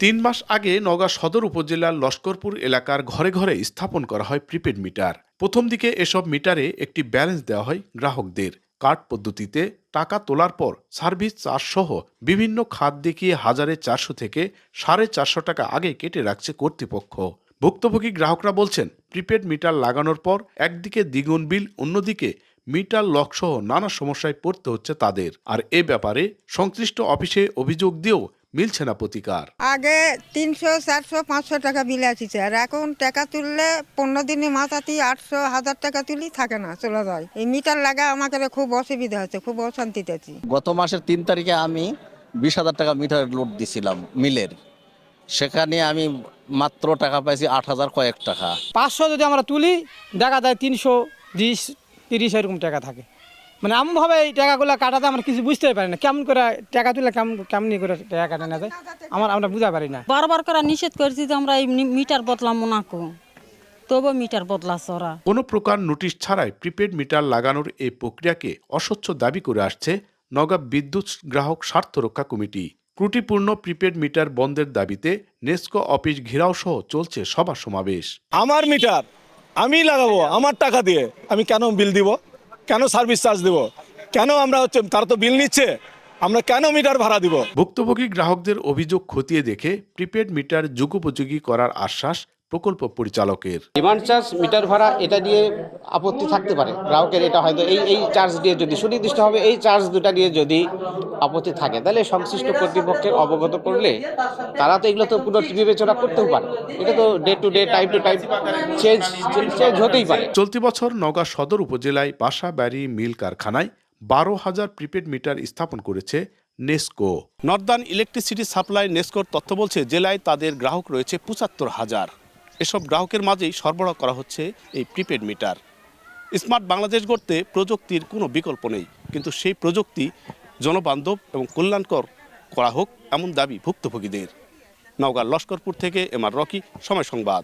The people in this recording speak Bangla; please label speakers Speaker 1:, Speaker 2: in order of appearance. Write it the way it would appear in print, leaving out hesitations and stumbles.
Speaker 1: ৩ মাস আগে নওগাঁ সদর উপজেলার লস্করপুর এলাকার ঘরে ঘরে স্থাপন করা হয় প্রিপেড মিটার। প্রথম দিকে এসব মিটারে একটি ব্যালেন্স দেওয়া হয় গ্রাহকদের। কার্ড পদ্ধতিতে টাকা তোলার পর সার্ভিস চার্জ সহ বিভিন্ন খাত দেখিয়ে ১,৪০০ থেকে ৪৫০ টাকা আগে কেটে রাখছে কর্তৃপক্ষ। ভুক্তভোগী গ্রাহকরা বলছেন, প্রিপেড মিটার লাগানোর পর একদিকে দ্বিগুণ বিল, অন্যদিকে মিটার লক সহ নানা সমস্যায় পড়তে হচ্ছে তাদের। আর এ ব্যাপারে সংশ্লিষ্ট অফিসে অভিযোগ দিয়েও মিলছে না প্রতিকার।
Speaker 2: আগে ৩০০, ৪০০, ৫০০ টাকা বিল আসছে, আর এখন টাকা তুললে ১৫ দিনে মাথাতে ৮০০, ১,০০০ টাকা তুলি থাকে না, চলে যায়। এই মিটার লাগা আমাকে খুব অসুবিধা হচ্ছে, খুব অশান্তিতে আছি।
Speaker 3: গত মাসের ৩ তারিখে আমি ২০,০০০ টাকা মিটার লোড দিছিলাম মিলের, সেখানে আমি মাত্র টাকা পাইছি ৮,০০০ কয়েক টাকা।
Speaker 4: ৫০০ যদি আমরা তুলি দেখা যায় ৩২০, ৩০ এরকম টাকা থাকে। মানে এমনভাবে এই টাকাগুলো কাটাতে আমরা কিছু বুঝতেই পারি না, কেমন করে টাকা তুলে কেমন করে টাকা কাটা না যায় আমরা বুঝতে পারি না।
Speaker 5: বারবার করে নিষেধ করেছি যে আমরা এই মিটার বদলাম না, তবু মিটার বদলাচ্ছে ওরা।
Speaker 1: কোনো প্রকার নোটিশ ছাড়াই প্রিপেড মিটার লাগানোর এই প্রক্রিয়াকে অস্বচ্ছ দাবি করে আসছে নওগাঁ বিদ্যুৎ গ্রাহক স্বার্থ রক্ষা কমিটি। ত্রুটিপূর্ণ প্রিপেড মিটার বন্ধের দাবিতে নেসকো অফিস ঘেরাও সহ চলছে সভা সমাবেশ।
Speaker 6: আমার মিটার আমি লাগাবো আমার টাকা দিয়ে, আমি কেন বিল দিব, কেন সার্ভিস চার্জ দিব, কেন আমরা তারা তো বিল নিচ্ছে, আমরা কেন মিটার ভাড়া দিব?
Speaker 1: ভুক্তভোগী গ্রাহকদের অভিযোগ খতিয়ে দেখে প্রিপেড মিটার যুগোপযোগী করার আশ্বাস প্রকল্প পরিচালকের।
Speaker 7: ডিমান্ড চার্জ, মিটার ভাড়া এটা দিয়ে আপত্তি থাকতে পারে গ্রাহকের, এটা হয়তো এই চার্জ দিয়ে যদি সুনির্দিষ্ট হবে, এই চার্জ দুটা দিয়ে যদি আপত্তি থাকে তাহলে সংশ্লিষ্ট কর্তৃপক্ষের অবগত করলে তারা তো এগুলো তো পুনর্বিবেচনা করতেও পারে। এটা তো day to day, time to time change হতেই পারে।
Speaker 1: চলতি বছর নওগাঁ সদর উপজেলায় বাসা বাড়ি মিল কারখানায় ১২,০০০ প্রিপেড মিটার স্থাপন করেছে নেসকো। নর্দার্ন ইলেকট্রিসিটি সাপ্লাই নেসকোর তথ্য বলছে জেলায় তাদের গ্রাহক রয়েছে ৭৫,০০০। এসব গ্রাহকের মাঝেই সরবরাহ করা হচ্ছে এই প্রিপেড মিটার। স্মার্ট বাংলাদেশ গড়তে প্রযুক্তির কোনো বিকল্প নেই, কিন্তু সেই প্রযুক্তি জনবান্ধব এবং কল্যাণকর করা হোক এমন দাবি ভুক্তভোগীদের। নওগাঁ লস্করপুর থেকে এম আর রকি, সময় সংবাদ।